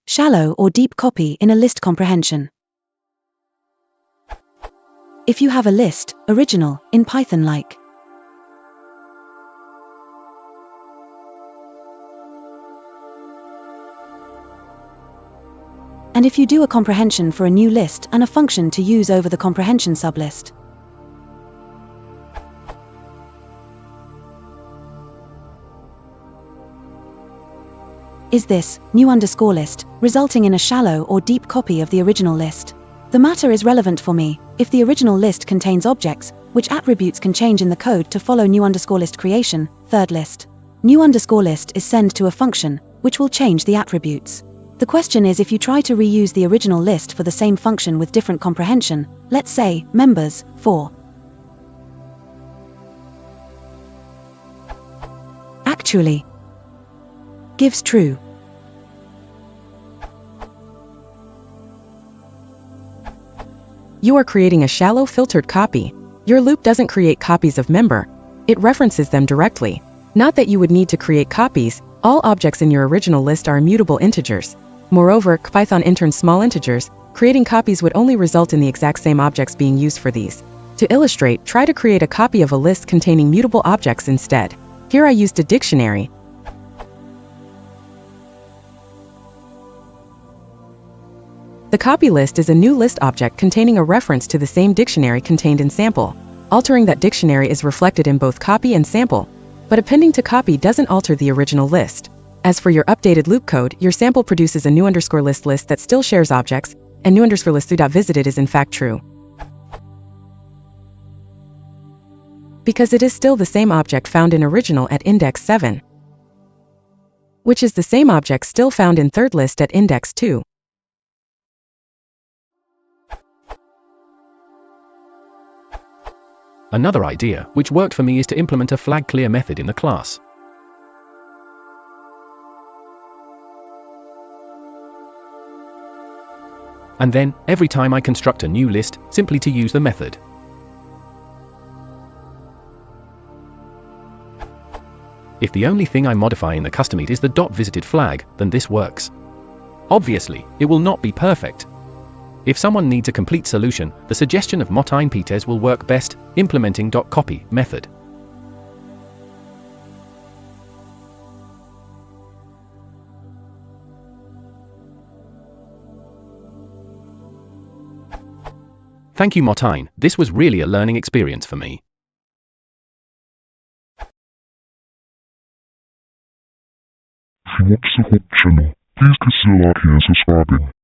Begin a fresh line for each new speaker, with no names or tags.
Shallow or deep copy in a list comprehension. If you have a list, original, in Python like and if you do a comprehension for a new list and a function to use over the comprehension sublist. Is this new underscore list resulting in a shallow or deep copy of the original list? The matter is relevant for me if the original list contains objects which attributes can change in the code to follow new underscore list creation, third list. New underscore list is sent to a function which will change the attributes. The question is if you try to reuse the original list for the same function with different comprehension, let's say members for actually gives true.
You are creating a shallow filtered copy. Your loop doesn't create copies of member. It references them directly. Not that you would need to create copies. All objects in your original list are immutable integers. Moreover, Python interns small integers. Creating copies would only result in the exact same objects being used for these. To illustrate, try to create a copy of a list containing mutable objects instead. Here I used a dictionary. The copy list is a new list object containing a reference to the same dictionary contained in sample. Altering that dictionary is reflected in both copy and sample, but appending to copy doesn't alter the original list. As for your updated loop code, your sample produces a new underscore list that still shares objects, and new underscore list visited is in fact true. Because it is still the same object found in original at index 7, which is the same object still found in third list at index 2.
Another idea, which worked for me, is to implement a flag clear method in the class. And then, every time I construct a new list, simply to use the method. If the only thing I modify in the custom is the .visited flag, then this works. Obviously, it will not be perfect. If someone needs a complete solution, the suggestion of Martijn Peters will work best, implementing .copy method. Thank you, Martijn. This was really a learning experience for me.
If you want to support the channel, please consider liking and subscribing.